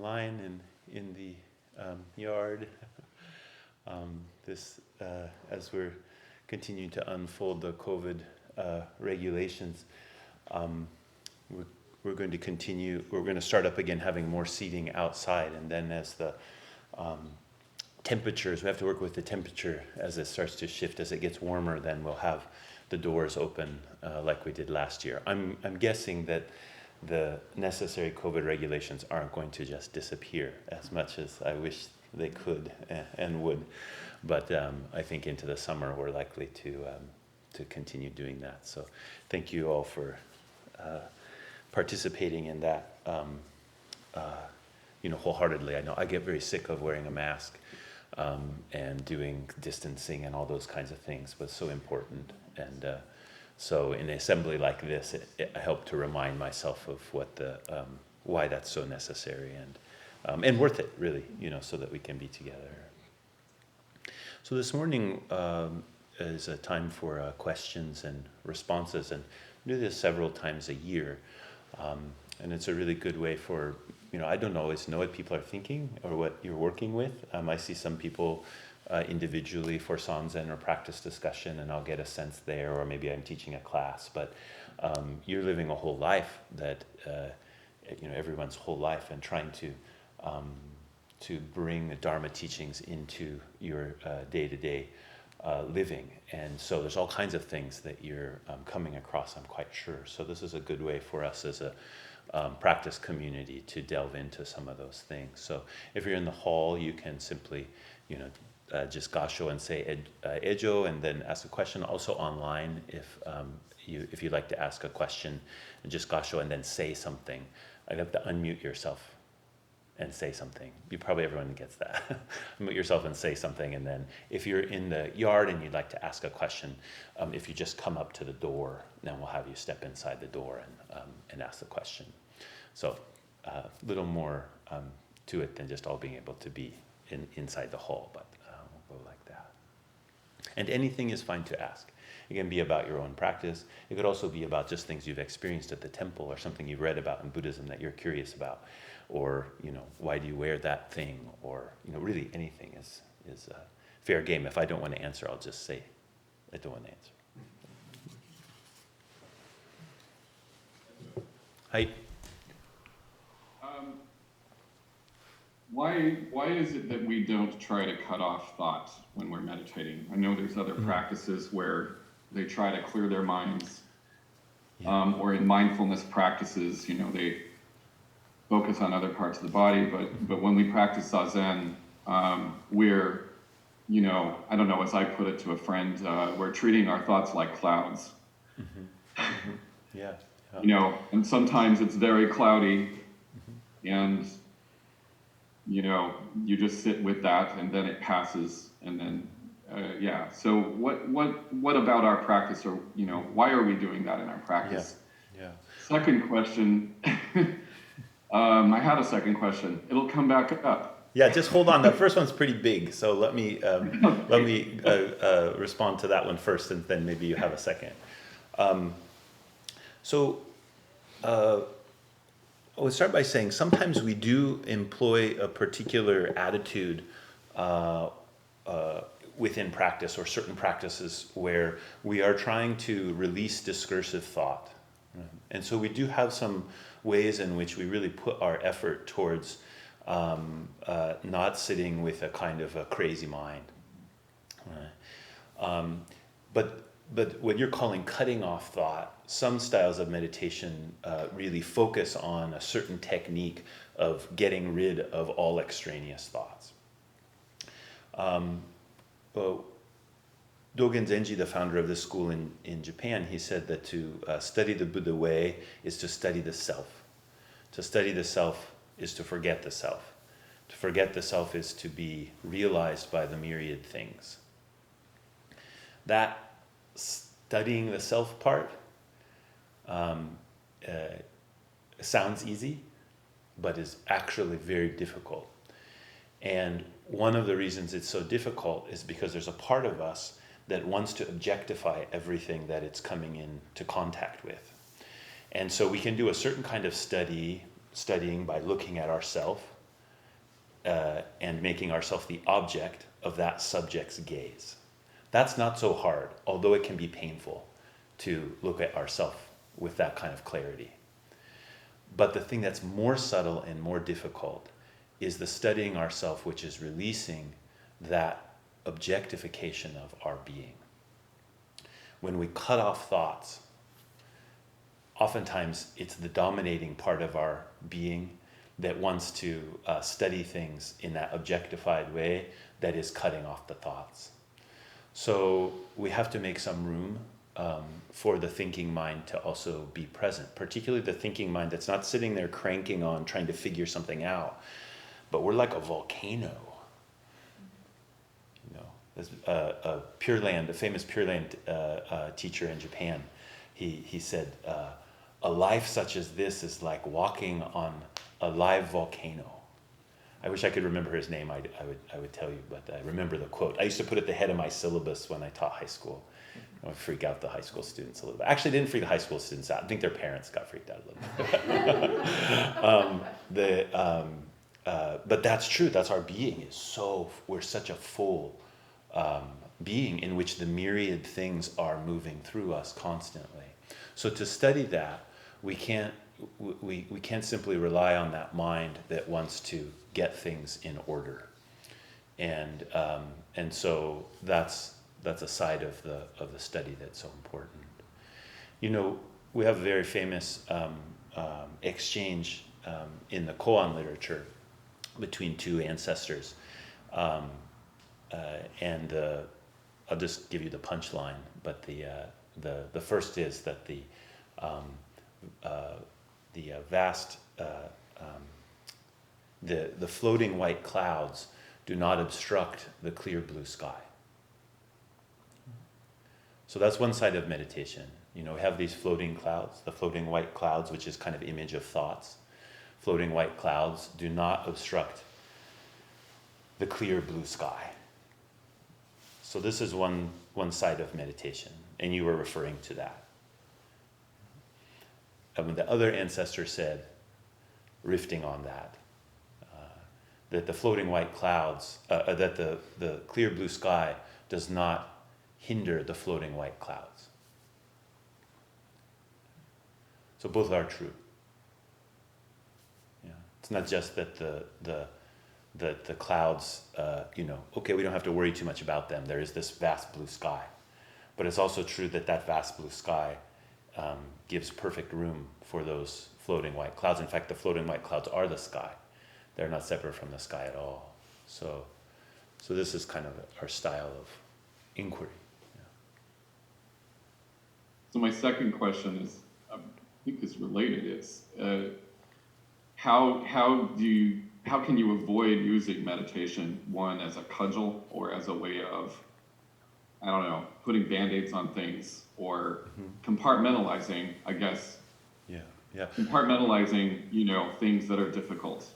online and in the yard. As we're continuing to unfold the COVID regulations, we're going to continue. We're going to start up again having more seating outside, and then as the temperatures, we have to work with the temperature as it starts to shift. As it gets warmer, then we'll have the doors open like we did last year. I'm guessing that the necessary COVID regulations aren't going to just disappear, as much as I wish they could and would. But I think into the summer we're likely to continue doing that. So thank you all for participating in that wholeheartedly. I know I get very sick of wearing a mask and doing distancing and all those kinds of things, but it's so important. And so in an assembly like this, it helped to remind myself of what why that's so necessary and worth it, really, so that we can be together. So this morning is a time for questions and responses, and we do this several times a year. And it's a really good way for, I don't always know what people are thinking or what you're working with. I see some people individually for Soto-Zen or practice discussion, and I'll get a sense there, or maybe I'm teaching a class, but you're living a whole life that, everyone's whole life, and trying to bring the Dharma teachings into your day-to-day living. And so there's all kinds of things that you're coming across, I'm quite sure. So this is a good way for us as a practice community to delve into some of those things. So if you're in the hall, you can simply, just gasho and say ejo, and then ask a question. Also online, if you'd like to ask a question, just gasho and then say something. I'd have to unmute yourself and say something. Everyone gets that. Unmute yourself and say something, and then if you're in the yard and you'd like to ask a question, if you just come up to the door, then we'll have you step inside the door and ask the question. So a little more to it than just all being able to be inside the hall, but we'll go like that. And anything is fine to ask. It can be about your own practice. It could also be about just things you've experienced at the temple, or something you've read about in Buddhism that you're curious about, or why do you wear that thing, or really anything is fair game. If I don't want to answer, I'll just say I don't want to answer. Hi. Why is it that we don't try to cut off thought when we're meditating? I know there's other practices where they try to clear their minds, or in mindfulness practices, they focus on other parts of the body. But when we practice Zazen, we're, I don't know, as I put it to a friend, we're treating our thoughts like clouds. Mm-hmm. Mm-hmm. Yeah. And sometimes it's very cloudy, and you just sit with that, and then it passes, and then So what about our practice, or why are we doing that in our practice? Yeah. Second question. I had a second question. It'll come back up. Yeah, just hold on. The first one's pretty big, so let me respond to that one first, and then maybe you have a second. I would start by saying sometimes we do employ a particular attitude within practice, or certain practices where we are trying to release discursive thought. And so we do have some ways in which we really put our effort towards not sitting with a kind of a crazy mind. But what you're calling cutting off thought, some styles of meditation really focus on a certain technique of getting rid of all extraneous thoughts. Dogen Zenji, the founder of this school in Japan, he said that to study the Buddha way is to study the self. To study the self is to forget the self. To forget the self is to be realized by the myriad things. That studying the self part sounds easy, but is actually very difficult. And one of the reasons it's so difficult is because there's a part of us that wants to objectify everything that it's coming into contact with. And so we can do a certain kind of studying by looking at ourself, and making ourselves the object of that subject's gaze. That's not so hard, although it can be painful to look at ourselves with that kind of clarity. But the thing that's more subtle and more difficult is the studying ourself, which is releasing that objectification of our being. When we cut off thoughts, oftentimes it's the dominating part of our being that wants to study things in that objectified way that is cutting off the thoughts. So we have to make some room for the thinking mind to also be present, particularly the thinking mind that's not sitting there cranking on trying to figure something out, but we're like a volcano. You know, there's a Pure Land, a famous Pure Land teacher in Japan. He said, a life such as this is like walking on a live volcano. I wish I could remember his name. I would tell you, but I remember the quote. I used to put it at the head of my syllabus when I taught high school. I would freak out the high school students a little bit. Actually, didn't freak the high school students out. I think their parents got freaked out a little bit. But that's true. That's our being. We're such a full being in which the myriad things are moving through us constantly. So to study that, we can't simply rely on that mind that wants to get things in order, and so that's a side of the study that's so important. You know, we have a very famous exchange in the koan literature between two ancestors, and I'll just give you the punchline. But the first is that the vast the floating white clouds do not obstruct the clear blue sky. So that's one side of meditation. You know, we have these floating clouds, the floating white clouds, which is kind of image of thoughts. Floating white clouds do not obstruct the clear blue sky. So this is one side of meditation, and you were referring to that. And when the other ancestor said, riffing on that, that the floating white clouds, that the clear blue sky does not hinder the floating white clouds. So both are true. Yeah. It's not just that the clouds, okay, we don't have to worry too much about them. There is this vast blue sky. But it's also true that vast blue sky gives perfect room for those floating white clouds. In fact, the floating white clouds are the sky. They're not separate from the sky at all. So this is kind of our style of inquiry. Yeah. So my second question is, I think it's related. It's how can you avoid using meditation, one, as a cudgel or as a way of, I don't know, putting Band-Aids on things, or compartmentalizing, I guess. Yeah. Compartmentalizing, things that are difficult.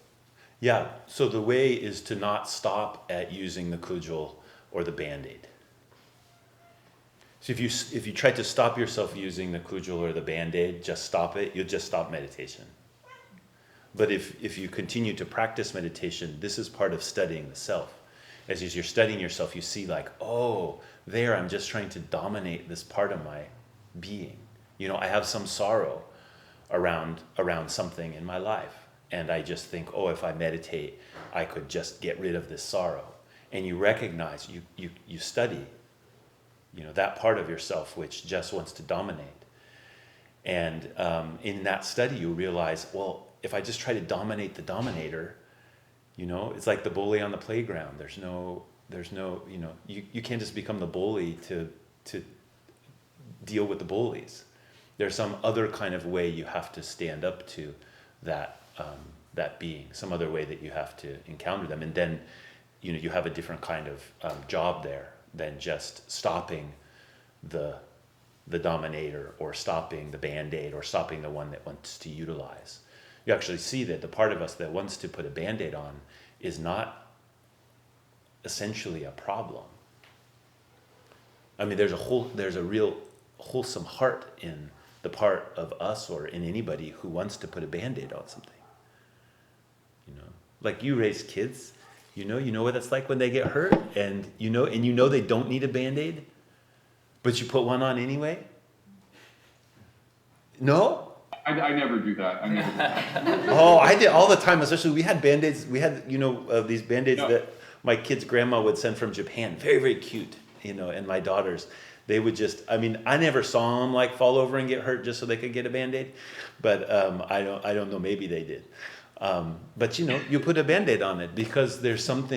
Yeah, so the way is to not stop at using the cudgel or the Band-Aid. So if you try to stop yourself using the cudgel or the Band-Aid, just stop it, you'll just stop meditation. But if you continue to practice meditation, this is part of studying the self. As you're studying yourself, you see like, oh, there I'm just trying to dominate this part of my being. I have some sorrow around something in my life. And I just think, oh, if I meditate, I could just get rid of this sorrow. And you recognize, you study, that part of yourself which just wants to dominate. And in that study, you realize, well, if I just try to dominate the dominator, it's like the bully on the playground. There's no, you can't just become the bully to deal with the bullies. There's some other kind of way you have to stand up to that being, some other way that you have to encounter them. And then, you have a different kind of job there than just stopping the dominator, or stopping the Band-Aid, or stopping the one that wants to utilize. You actually see that the part of us that wants to put a Band-Aid on is not essentially a problem. I mean, there's a real wholesome heart in the part of us, or in anybody who wants to put a Band-Aid on something. Like you raise kids, you know what it's like when they get hurt, and you know they don't need a Band-Aid, but you put one on anyway. No? I never do that. I never do that. Oh, I did all the time. Especially we had Band-Aids. We had these Band-Aids No. that my kid's grandma would send from Japan. Very, very cute. And my daughters, they would just. I mean, I never saw them like fall over and get hurt just so they could get a Band-Aid, but I don't know. Maybe they did. But you put a Band-Aid on it because there's some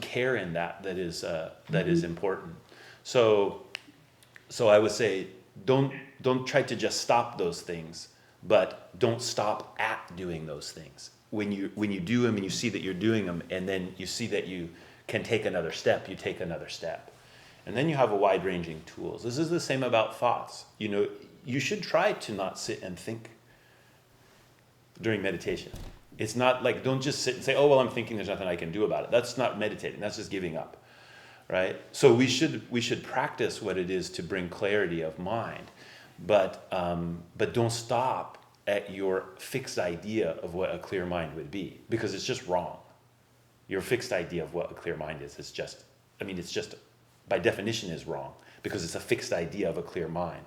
care in that is important. So I would say don't try to just stop those things, but don't stop at doing those things. When you do them and you see that you're doing them, and then you see that you can take another step, you take another step. And then you have a wide-ranging tools. This is the same about thoughts. You should try to not sit and think during meditation. It's not like, don't just sit and say, oh, well, I'm thinking, there's nothing I can do about it. That's not meditating. That's just giving up, right? So we should practice what it is to bring clarity of mind, but don't stop at your fixed idea of what a clear mind would be, because it's just wrong. Your fixed idea of what a clear mind is just by definition is wrong, because it's a fixed idea of a clear mind.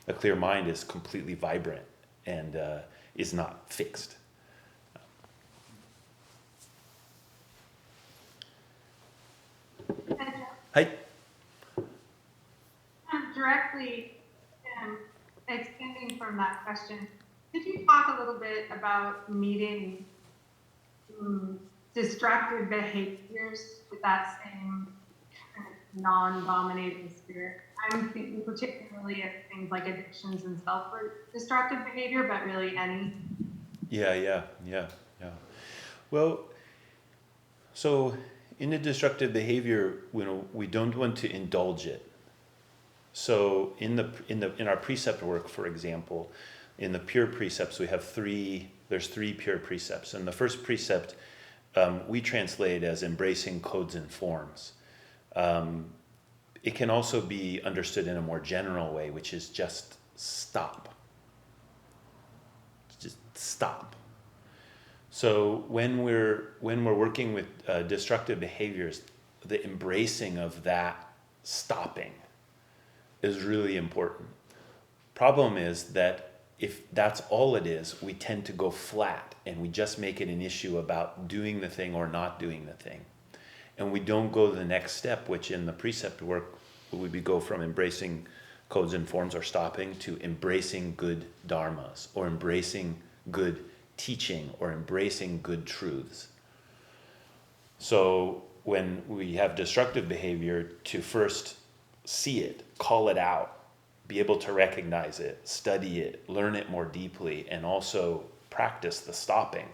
A clear mind is completely vibrant and is not fixed. Hi. Directly extending from that question, could you talk a little bit about meeting destructive behaviors with that same kind of non-dominating spirit? I'm thinking particularly of things like addictions and self-destructive behavior, but really any. Yeah. Well, so in the destructive behavior, we don't want to indulge it. So in our precept work, for example, in the pure precepts, we have there's three pure precepts. And the first precept, we translate as embracing codes and forms. It can also be understood in a more general way, which is just stop. Just stop. So when we're working with destructive behaviors, the embracing of that stopping is really important. Problem is that if that's all it is, we tend to go flat and we just make it an issue about doing the thing or not doing the thing. And we don't go to the next step, which in the precept work, we go from embracing codes and forms or stopping to embracing good dharmas or embracing good teaching or embracing good truths. So when we have destructive behavior, to first see it, call it out, be able to recognize it, study it, learn it more deeply, and also practice the stopping.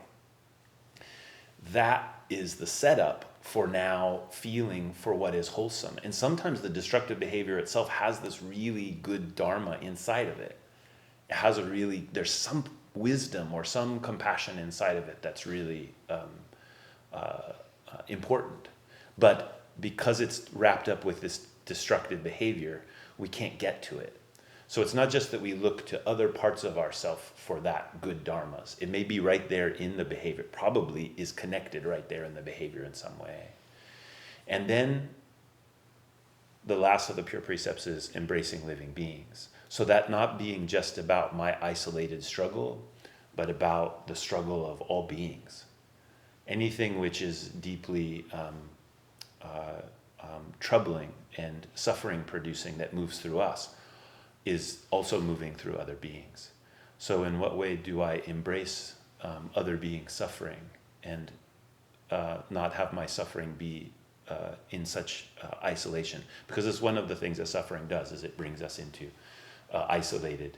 That is the setup for now feeling for what is wholesome. And sometimes the destructive behavior itself has this really good dharma inside of it. It has there's some wisdom or some compassion inside of it that's really important. But because it's wrapped up with this destructive behavior, we can't get to it. So it's not just that we look to other parts of ourselves for that good dharmas. It may be right there in the behavior, probably is connected right there in the behavior in some way. And then the last of the pure precepts is embracing living beings. So that not being just about my isolated struggle, but about the struggle of all beings. Anything which is deeply troubling and suffering producing that moves through us is also moving through other beings. So in what way do I embrace other beings' suffering and not have my suffering be in such isolation? Because it's one of the things that suffering does, is it brings us into isolated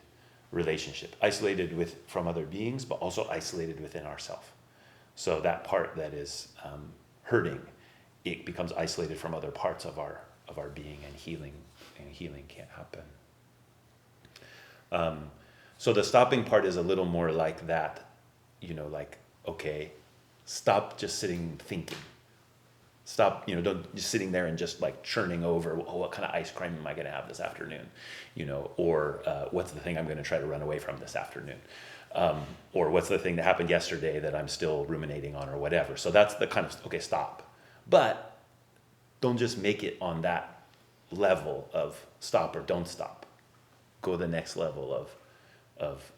relationship. Isolated from other beings, but also isolated within ourselves. So that part that is hurting, it becomes isolated from other parts of our being, and healing can't happen. So the stopping part is a little more like that, okay, stop just sitting thinking. Stop, don't just sitting there and just like churning over, what kind of ice cream am I going to have this afternoon? Or what's the thing I'm going to try to run away from this afternoon? Or what's the thing that happened yesterday that I'm still ruminating on or whatever. So that's the kind of, okay, stop. But don't just make it on that level of stop or don't stop. Go the next level of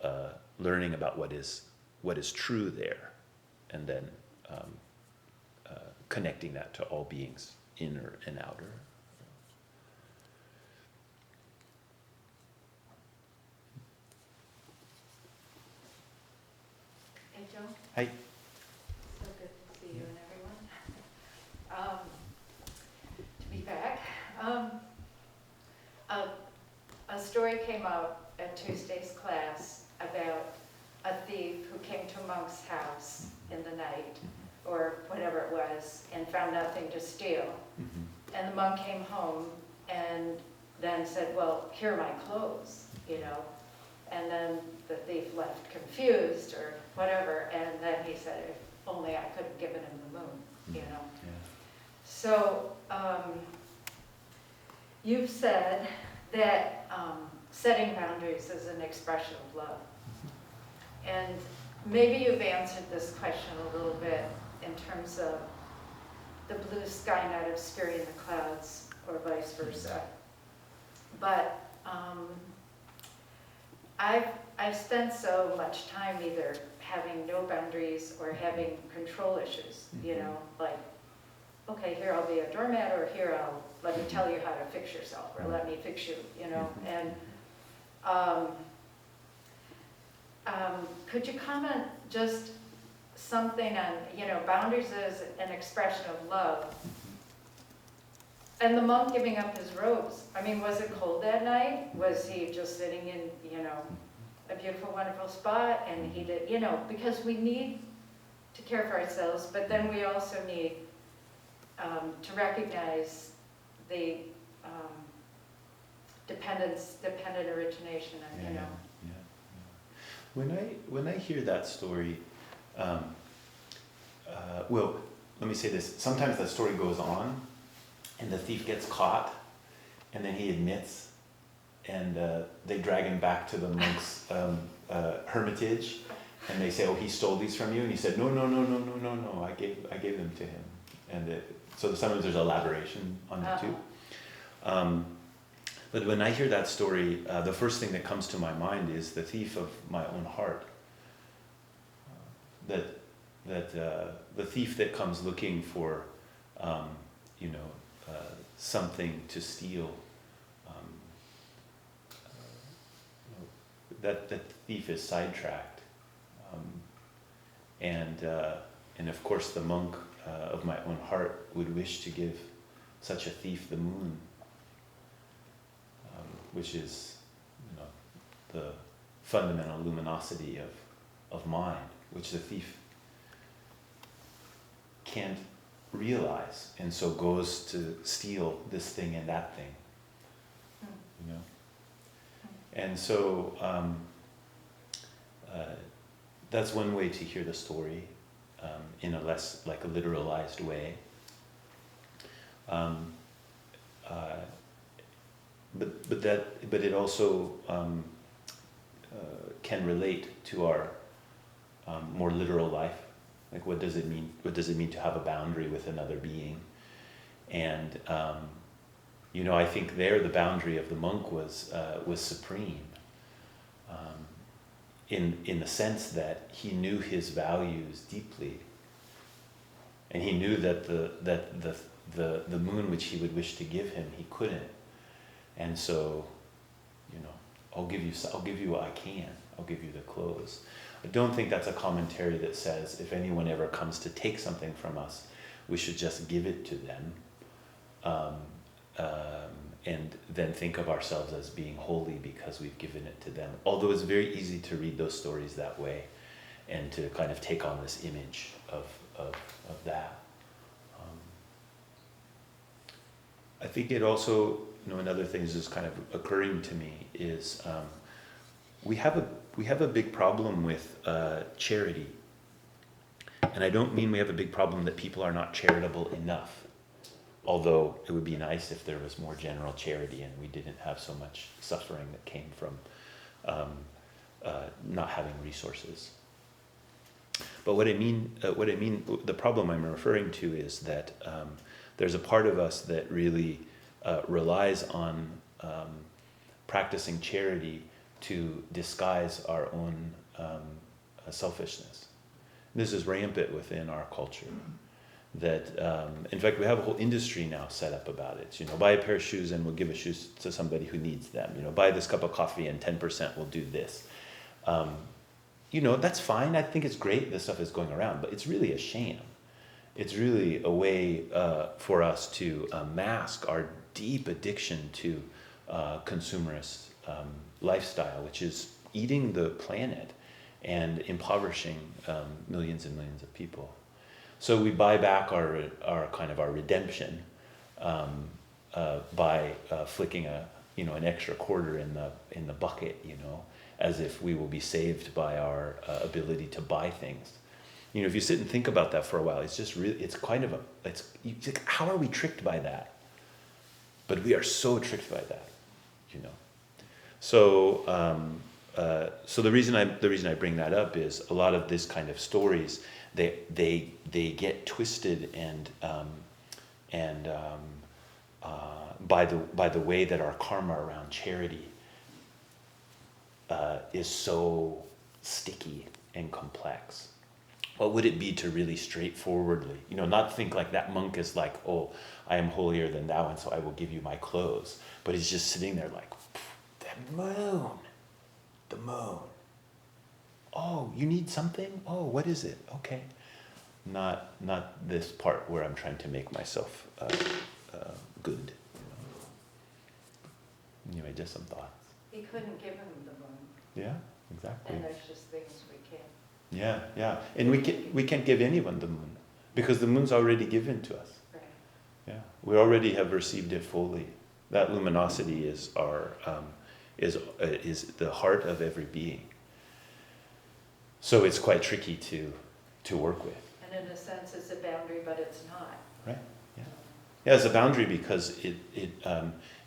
learning about what is true there, and then connecting that to all beings, inner and outer. Hey, Joe. Hi. So good to see you and everyone. To be back. A story came out at Tuesday's class about a thief who came to a monk's house in the night, or whatever it was, and found nothing to steal. Mm-hmm. And the monk came home and then said, well, here are my clothes, you know. And then the thief left confused or whatever, and then he said, if only I could have given him the moon, you know. Yeah. So you've said that setting boundaries is an expression of love. And maybe you've answered this question a little bit in terms of the blue sky not obscuring the clouds, or vice versa. But I've spent so much time either having no boundaries or having control issues, you know, like, okay, here I'll be a doormat, or here let me tell you how to fix yourself, or let me fix you, you know. And could you comment just something on, you know, boundaries as an expression of love? And the monk giving up his robes. I mean, was it cold that night? Was he just sitting in, you know, a beautiful, wonderful spot? And he did, you know, because we need to care for ourselves, but then we also need to recognize the dependent origination, and, you know. When I hear that story, well, let me say this. Sometimes that story goes on, and the thief gets caught, and then he admits, and they drag him back to the monk's hermitage, and they say, "Oh, he stole these from you," and he said, "No, I gave them to him." And so sometimes there's elaboration on the two. But when I hear that story, the first thing that comes to my mind is the thief of my own heart. That the thief that comes looking for, something to steal. That thief is sidetracked, and of course the monk of my own heart would wish to give such a thief the moon, which is, the fundamental luminosity of mind, which the thief can't realize, and so goes to steal this thing and that thing, you know. And so that's one way to hear the story, in a less like a literalized way. But it also can relate to our more literal life. Like, what does it mean? What does it mean to have a boundary with another being? And I think there the boundary of the monk was supreme, in the sense that he knew his values deeply, and he knew that the moon which he would wish to give him, he couldn't. And so, I'll give you what I can. I'll give you the clothes. I don't think that's a commentary that says if anyone ever comes to take something from us, we should just give it to them, and then think of ourselves as being holy because we've given it to them. Although it's very easy to read those stories that way, and to kind of take on this image of that. I think it also, another thing that's kind of occurring to me is we have a big problem with charity, and I don't mean we have a big problem that people are not charitable enough. Although it would be nice if there was more general charity and we didn't have so much suffering that came from not having resources. But what I mean, the problem I'm referring to is that there's a part of us that really relies on practicing charity to disguise our own selfishness. This is rampant within our culture. That, in fact, we have a whole industry now set up about it. You know, buy a pair of shoes and we'll give a shoes to somebody who needs them. You know, buy this cup of coffee and 10% will do this. You know, that's fine. I think it's great this stuff is going around, but it's really a sham. It's really a way for us to mask our deep addiction to consumerist lifestyle, which is eating the planet and impoverishing millions and millions of people. So we buy back our kind of our redemption by flicking an extra quarter in the bucket, you know, as if we will be saved by our ability to buy things. You know, if you sit and think about that for a while, it's just really, it's kind of how are we tricked by that? But we are so tricked by that, you know. So so the reason I bring that up is a lot of this kind of stories, they get twisted and by the way that our karma around charity is so sticky and complex. What would it be to really straightforwardly, you know, not think like that monk is like, oh, I am holier than thou, and so I will give you my clothes. But he's just sitting there like, the moon. Oh, you need something? Oh, what is it? Okay. Not this part where I'm trying to make myself good. You know? Anyway, just some thoughts. He couldn't give him the moon. Yeah, exactly. And there's just things we can't. Yeah, and we can't give anyone the moon because the moon's already given to us. Right. Yeah, we already have received it fully. That luminosity is our is the heart of every being. So it's quite tricky to work with. And in a sense, it's a boundary, but it's not. Right. Yeah. Yeah, it's a boundary because it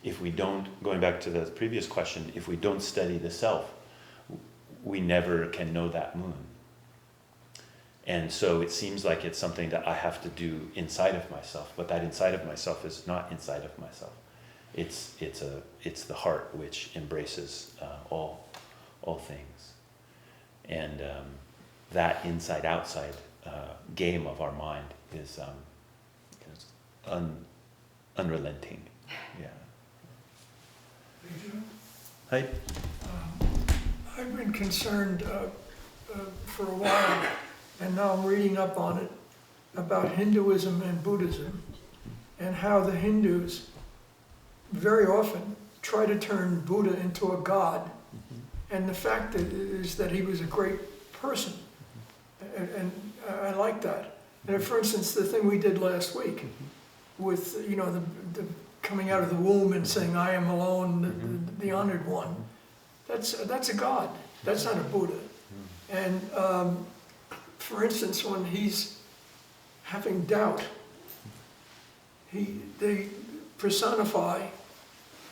if we don't, going back to the previous question, if we don't study the self, we never can know that moon. And so it seems like it's something that I have to do inside of myself, but that inside of myself is not inside of myself. It's the heart which embraces all things, and that inside outside game of our mind is unrelenting. Yeah. Hi. I've been concerned for a while, and now I'm reading up on it, about Hinduism and Buddhism, and how the Hindus very often try to turn Buddha into a god. And the fact is that he was a great person, and I like that. And for instance, the thing we did last week with, you know, the coming out of the womb and saying, I am alone, the honored one, that's a god. That's not a Buddha. And for instance, when he's having doubt, they personify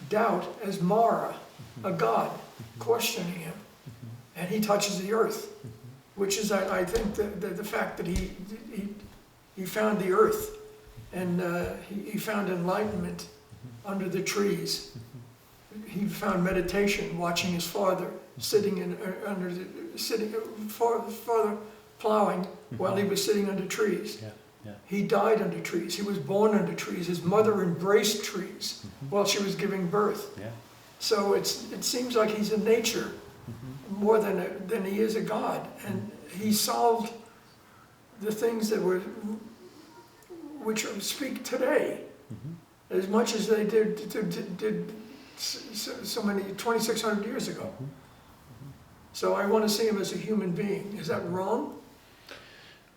doubt as Mara, a god, questioning him. And he touches the earth, which is, I think, the fact that he found the earth, and he found enlightenment under the trees. He found meditation, watching his father sitting father plowing while he was sitting under trees. Yeah. He died under trees. He was born under trees. His mother embraced trees while she was giving birth. Yeah. So it seems like he's in nature more than he is a god, and he solved the things which speak today as much as they did so many 2,600 years ago. So I want to see him as a human being. Is that wrong?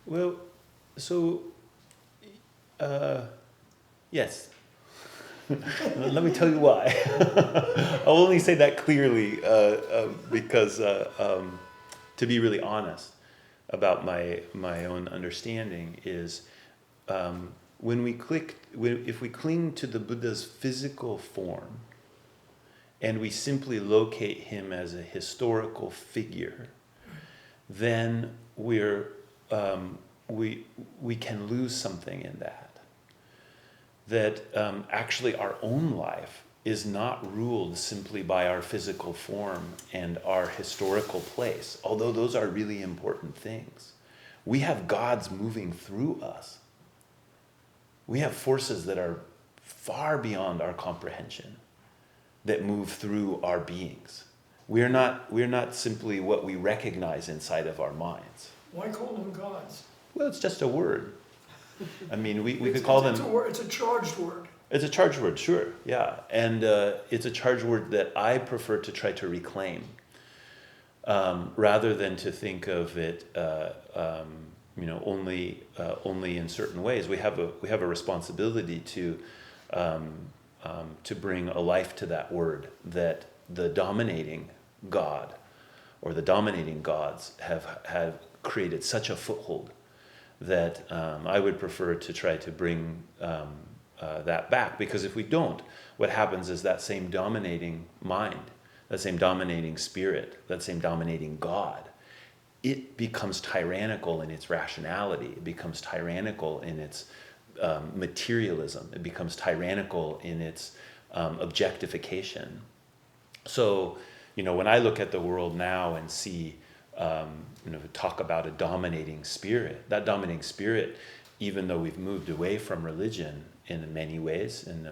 Well, so yes. Let me tell you why. I'll only say that clearly because to be really honest about my own understanding is if we cling to the Buddha's physical form and we simply locate him as a historical figure, then we can lose something in that. That actually our own life is not ruled simply by our physical form and our historical place, although those are really important things. We have gods moving through us. We have forces that are far beyond our comprehension that move through our beings. We're not simply what we recognize inside of our minds. Why call them gods? Well, it's just a word. I mean, we could call them... It's a charged word. It's a charged word, sure, yeah. And it's a charged word that I prefer to try to reclaim, rather than to think of it, only in certain ways. We have a responsibility to bring a life to that word, that the dominating God or the dominating gods have created such a foothold that I would prefer to try to bring that back, because if we don't, what happens is that same dominating mind, that same dominating spirit, that same dominating God, it becomes tyrannical in its rationality, it becomes tyrannical in its materialism, it becomes tyrannical in its objectification. So, when I look at the world now and see, talk about a dominating spirit, that dominating spirit, even though we've moved away from religion in many ways in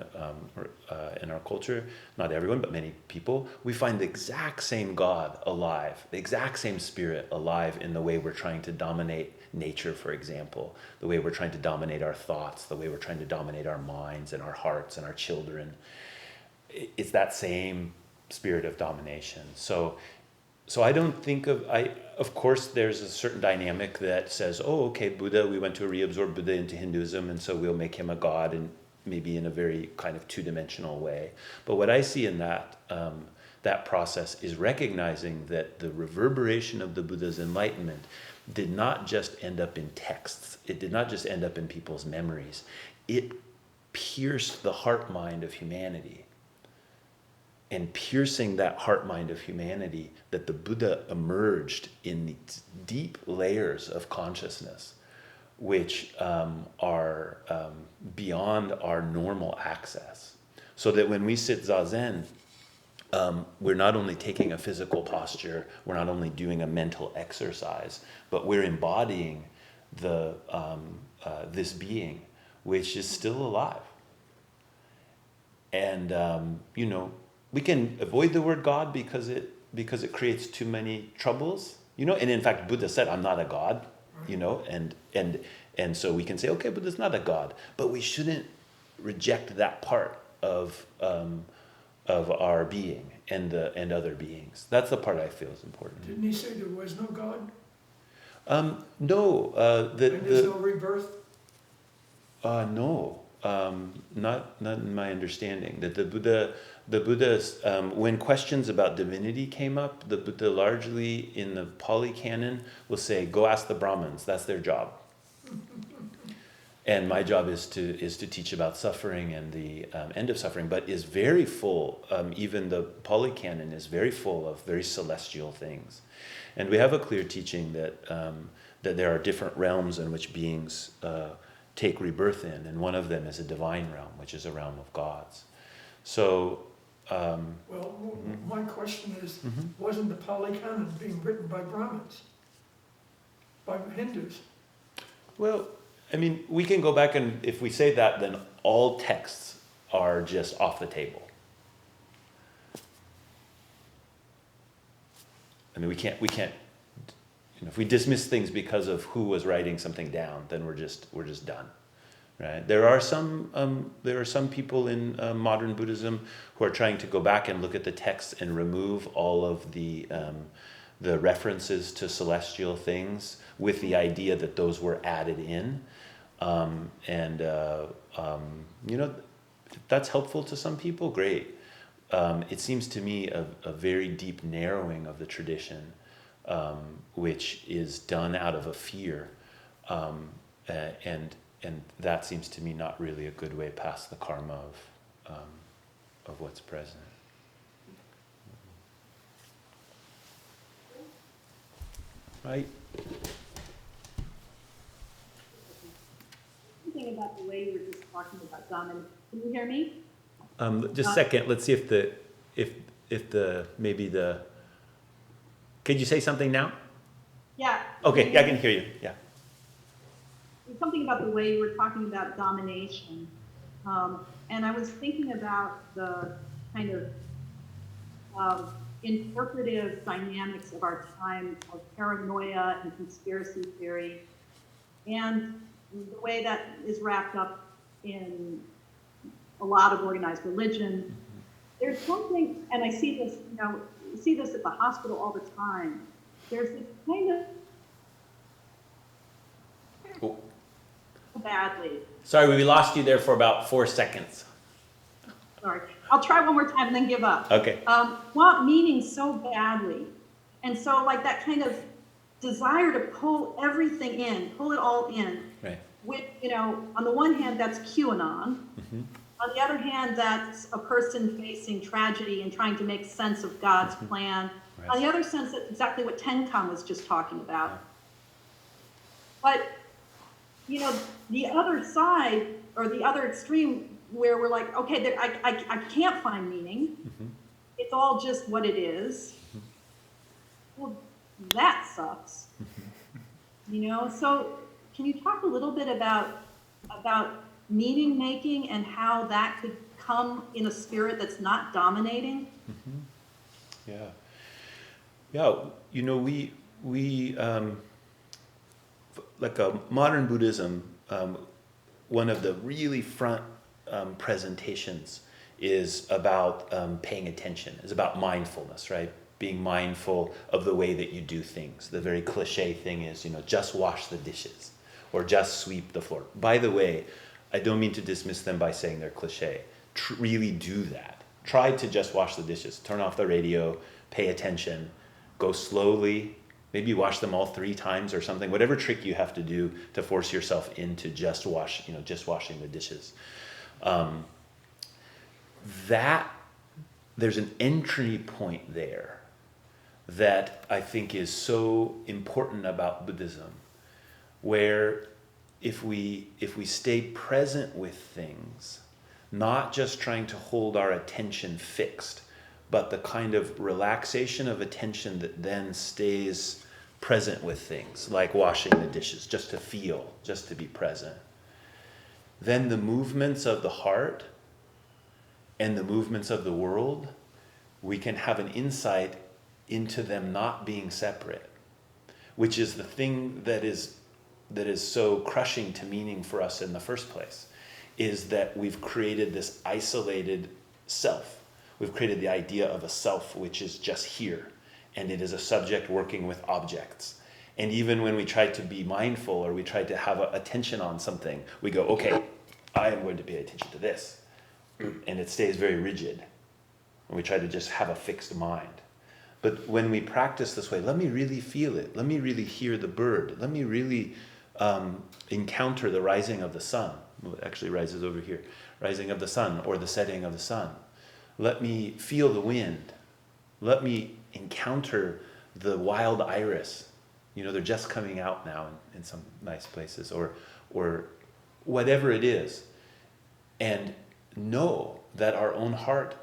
our culture, not everyone, but many people, we find the exact same God alive, the exact same spirit alive in the way we're trying to dominate nature, for example, the way we're trying to dominate our thoughts, the way we're trying to dominate our minds and our hearts and our children. It's that same spirit of domination. So I don't think of course there's a certain dynamic that says, oh, okay, Buddha, we want to reabsorb Buddha into Hinduism, and so we'll make him a god, and maybe in a very kind of two-dimensional way. But what I see in that process is recognizing that the reverberation of the Buddha's enlightenment did not just end up in texts. It did not just end up in people's memories. It pierced the heart-mind of humanity. And piercing that heart-mind of humanity, that the Buddha emerged in the deep layers of consciousness, which are beyond our normal access. So that when we sit Zazen, we're not only taking a physical posture, we're not only doing a mental exercise, but we're embodying this being, which is still alive. And, we can avoid the word God because it creates too many troubles, and in fact Buddha said, I'm not a god, and so we can say, okay, Buddha's not a god, but we shouldn't reject that part of our being and other beings. That's the part I feel is important. Didn't he say there was no God? No. And there's no rebirth? No. Not in my understanding. That the Buddha, when questions about divinity came up, the Buddha largely in the Pali Canon will say, go ask the Brahmins, that's their job. And my job is to teach about suffering and the end of suffering, but is very full, even the Pali Canon is very full of very celestial things. And we have a clear teaching that there are different realms in which beings take rebirth in, and one of them is a divine realm, which is a realm of gods. So, my question is, wasn't the Pali Canon being written by Brahmins, by Hindus? Well, I mean, we can go back, and if we say that, then all texts are just off the table. I mean, we can't. If we dismiss things because of who was writing something down, then we're just done, right? There are some people in modern Buddhism who are trying to go back and look at the text and remove all of the references to celestial things with the idea that those were added in, if that's helpful to some people, great. It seems to me a very deep narrowing of the tradition. Which is done out of a fear, and that seems to me not really a good way past the karma of what's present. right? Something about the way you were just talking about dominance. Can you hear me? Just a second. Let's see if could you say something now? Yeah. Okay, yeah, I can hear you. Yeah. Something about the way you were talking about domination. And I was thinking about the kind of interpretive dynamics of our time of paranoia and conspiracy theory, and the way that is wrapped up in a lot of organized religion. There's something, and I see this, you see this at the hospital all the time. There's this kind of Oh. badly. Sorry, we lost you there for about 4 seconds. Sorry, I'll try one more time and then give up. Okay. Want meaning so badly. And so like that kind of desire to pull everything in, pull it all in. Right. With, on the one hand, that's QAnon. Mm-hmm. On the other hand, that's a person facing tragedy and trying to make sense of God's plan. Right. On the other sense, that's exactly what Tenkan was just talking about. But, the other side, or the other extreme, where we're like, okay, I can't find meaning. Mm-hmm. It's all just what it is. Well, that sucks. So can you talk a little bit about meaning making and how that could come in a spirit that's not dominating? Mm-hmm. Yeah. We like a modern Buddhism, one of the really front presentations is about paying attention, is about mindfulness, right? Being mindful of the way that you do things. The very cliche thing is, just wash the dishes or just sweep the floor. By the way, I don't mean to dismiss them by saying they're cliche. Really do that. Try to just wash the dishes. Turn off the radio, pay attention, go slowly, maybe wash them all 3 times or something, whatever trick you have to do to force yourself into just washing the dishes. There's an entry point there that I think is so important about Buddhism, where if we stay present with things, not just trying to hold our attention fixed, but the kind of relaxation of attention that then stays present with things, like washing the dishes, just to feel, just to be present, then the movements of the heart and the movements of the world, we can have an insight into them not being separate, which is the thing that is so crushing to meaning for us in the first place, is that we've created this isolated self. We've created the idea of a self which is just here, and it is a subject working with objects. And even when we try to be mindful or we try to have attention on something, we go, okay, I am going to pay attention to this. And it stays very rigid. And we try to just have a fixed mind. But when we practice this way, let me really feel it. Let me really hear the bird. Let me really encounter the rising of the sun. Well, it actually rises over here. Rising of the sun or the setting of the sun. Let me feel the wind. Let me encounter the wild iris. They're just coming out now in some nice places, or whatever it is. And know that our own heart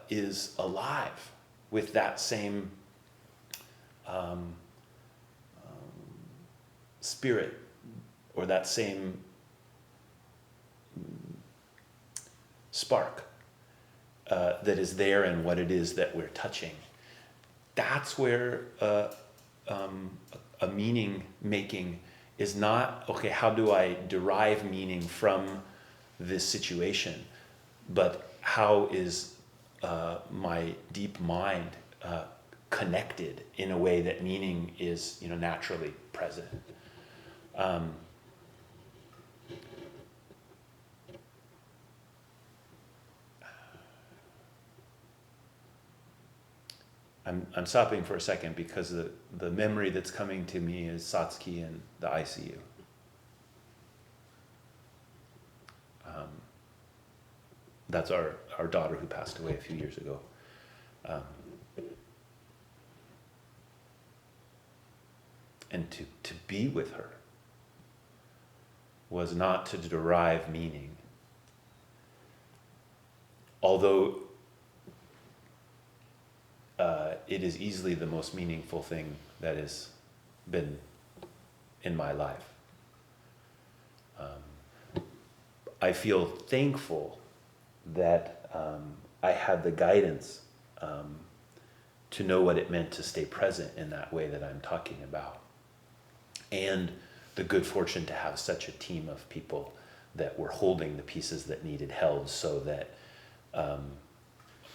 is alive with that same spirit, or that same spark that is there in what it is that we're touching. That's where a meaning making is not, okay, how do I derive meaning from this situation, but how is my deep mind connected in a way that meaning is naturally present. I'm stopping for a second because the memory that's coming to me is Satsuki and the ICU. That's our daughter who passed away a few years ago. and to be with her was not to derive meaning. Although it is easily the most meaningful thing that has been in my life. I feel thankful that I had the guidance to know what it meant to stay present in that way that I'm talking about. And the good fortune to have such a team of people that were holding the pieces that needed held so that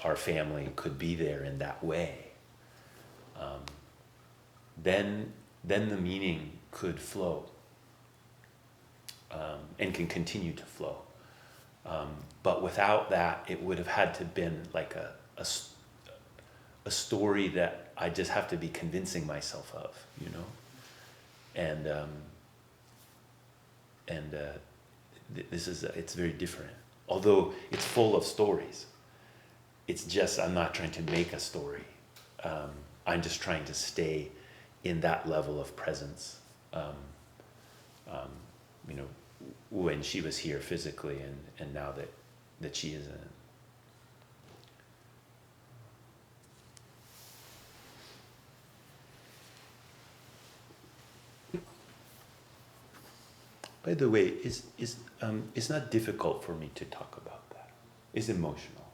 our family could be there in that way. Then the meaning could flow and can continue to flow. But without that, it would have had to been like a story that I just have to be convincing myself of, you know? It's very different. Although it's full of stories. It's just, I'm not trying to make a story. I'm just trying to stay in that level of presence. You know, when she was here physically and now that she isn't. By the way, it's not difficult for me to talk about that. It's emotional,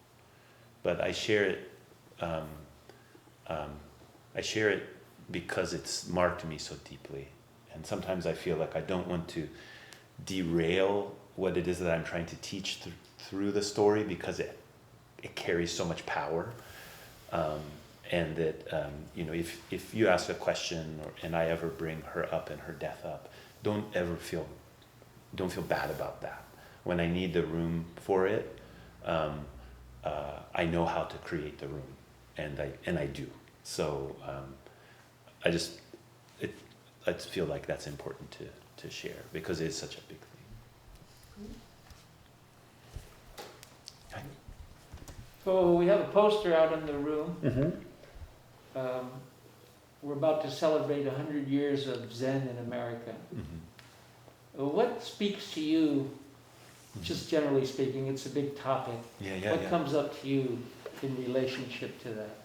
but I share it. I share it because it's marked me so deeply, and sometimes I feel like I don't want to derail what it is that I'm trying to teach through the story because it carries so much power, and that you know, if you ask a question and I ever bring her up and her death up, don't feel bad about that. When I need the room for it, I know how to create the room, and I do. So I just feel like that's important to share because it's such a big thing. So we have a poster out in the room. Mm-hmm. We're about to celebrate 100 years of Zen in America. Mm-hmm. What speaks to you, just generally speaking, it's a big topic. What comes up to you in relationship to that?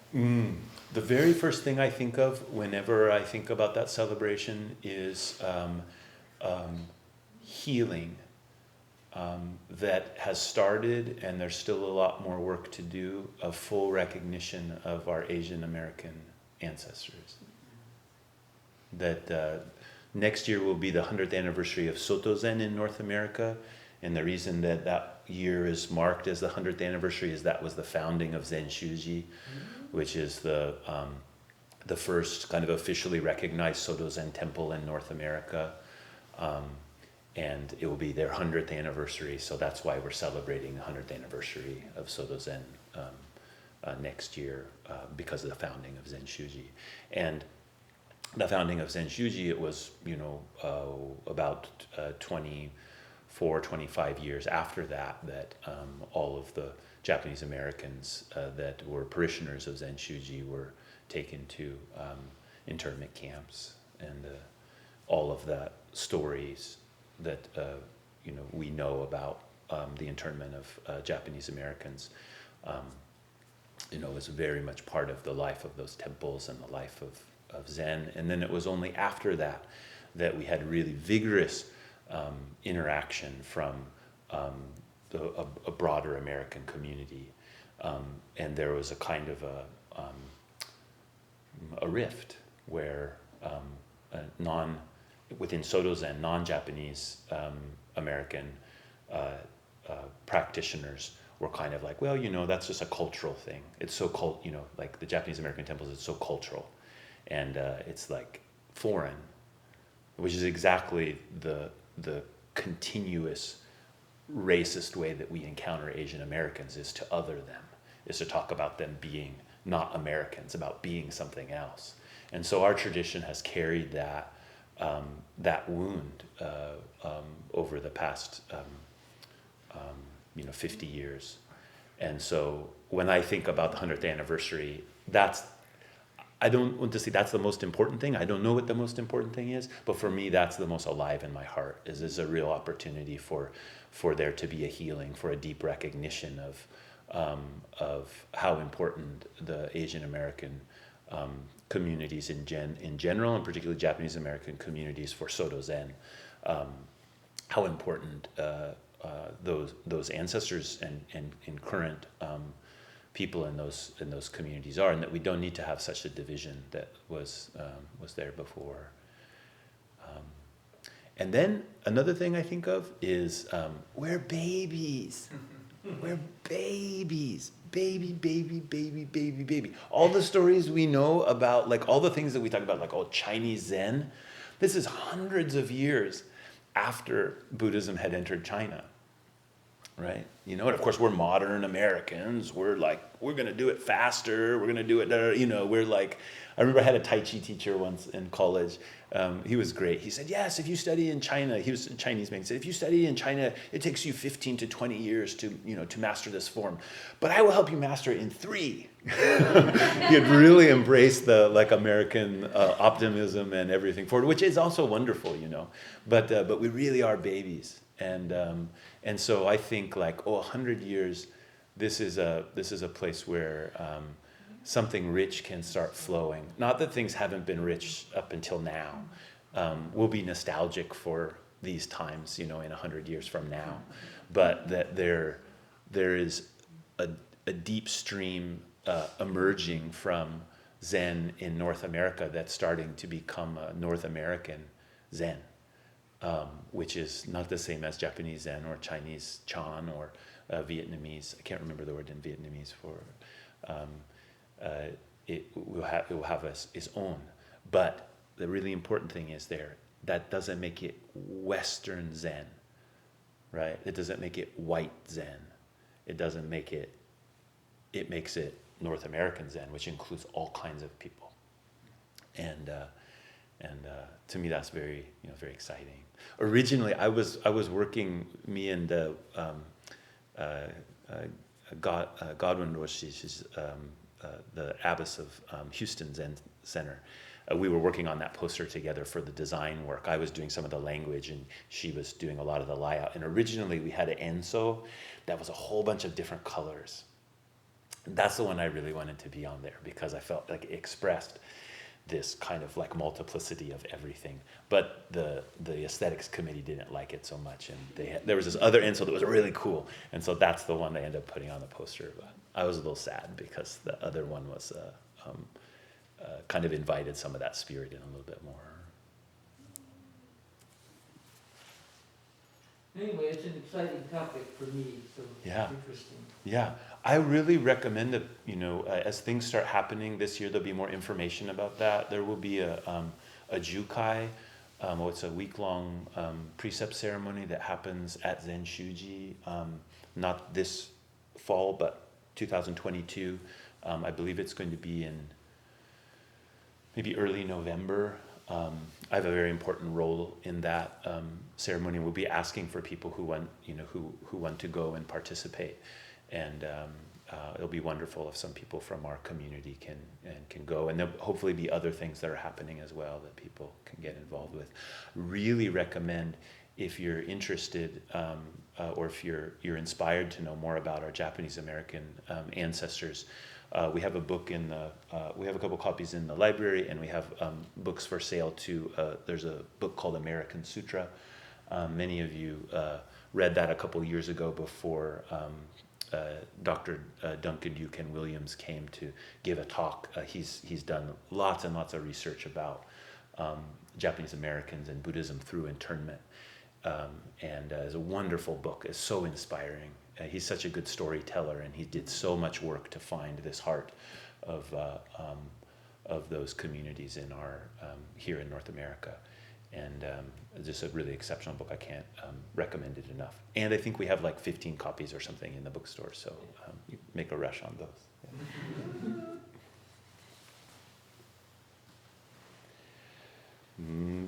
The very first thing I think of whenever I think about that celebration is healing that has started, and there's still a lot more work to do, of full recognition of our Asian American ancestors. That next year will be the 100th anniversary of Soto-Zen in North America, and the reason that year is marked as the 100th anniversary is that was the founding of Zen Shuji, which is the first kind of officially recognized Soto-Zen temple in North America. And it will be their 100th anniversary, so that's why we're celebrating the 100th anniversary of Soto-Zen next year because of the founding of Zen Shuji. And the founding of Zen Shuji, it was, you know, about 24, 25 years after that all of the Japanese Americans that were parishioners of Zen Shuji were taken to internment camps, and all of that stories that you know, we know about the internment of Japanese Americans, you know, was very much part of the life of those temples and the life of Zen. And then it was only after that we had really vigorous interaction from a broader American community, and there was a kind of a rift where within Soto-Zen, non-Japanese American practitioners were kind of like, well, you know, that's just a cultural thing. It's so you know, like the Japanese American temples, it's so cultural, and it's like foreign, which is exactly the continuous racist way that we encounter Asian Americans, is to other them, is to talk about them being not Americans, about being something else. And so our tradition has carried that wound over the past 50 years. And so when I think about the 100th anniversary, I don't want to say that's the most important thing. I don't know what the most important thing is, but for me, that's the most alive in my heart. Is a real opportunity for there to be a healing, for a deep recognition of how important the Asian American communities in general, and particularly Japanese American communities for Soto-Zen, how important those ancestors and current people in those communities are, and that we don't need to have such a division that was there before. And then another thing I think of is we're babies. We're babies. Baby. All the stories we know about, like all the things that we talk about, like Chinese Zen, this is hundreds of years after Buddhism had entered China. Right? And of course we're modern Americans. We're like, we're going to do it faster. We're going to do it, we're like, I remember I had a Tai Chi teacher once in college. He was great. He said, yes, if you study in China, he was a Chinese man. He said, if you study in China, it takes you 15 to 20 years to master this form. But I will help you master it in 3. He had really embraced the American optimism and everything forward, which is also wonderful, But we really are babies. And so I think 100 years, this is a place where something rich can start flowing. Not that things haven't been rich up until now. We'll be nostalgic for these times, in 100 years from now, but that there is a deep stream emerging from Zen in North America that's starting to become a North American Zen. Which is not the same as Japanese Zen or Chinese Chan or Vietnamese. I can't remember the word in Vietnamese for. It will have its own, but the really important thing is that doesn't make it Western Zen, right? It doesn't make it white Zen. It doesn't make it. It makes it North American Zen, which includes all kinds of people, and to me that's very very exciting. Originally, I was working. Me and Godwin Roshi, she's the abbess of Houston Zen Center. We were working on that poster together for the design work. I was doing some of the language, and she was doing a lot of the layout. And originally, we had an enso that was a whole bunch of different colors. That's the one I really wanted to be on there because I felt like it expressed this kind of multiplicity of everything, but the aesthetics committee didn't like it so much, and there was this other enso that was really cool, and so that's the one they ended up putting on the poster. But I was a little sad because the other one was kind of invited some of that spirit in a little bit more. Anyway, it's an exciting topic for me, so Yeah. interesting. Yeah, I really recommend that, as things start happening this year, there'll be more information about that. There will be a jukai, it's a week-long precept ceremony that happens at Zen Shuji, not this fall, but 2022. I believe it's going to be in maybe early November. I have a very important role in that ceremony. We'll be asking for people who want to go and participate. And it'll be wonderful if some people from our community can go, and there'll hopefully be other things that are happening as well that people can get involved with. Really recommend, if you're interested or if you're inspired to know more about our Japanese American ancestors, we have a book we have a couple copies in the library, and we have books for sale too. There's a book called American Sutra. Many of you read that a couple years ago before Dr. Duncan Yukon Williams came to give a talk. He's done lots and lots of research about Japanese Americans and Buddhism through internment, and it's a wonderful book. It's so inspiring. He's such a good storyteller, and he did so much work to find this heart of those communities in our here in North America. And just a really exceptional book. I can't recommend it enough. And I think we have 15 copies or something in the bookstore, so you make a rush on those. Yeah.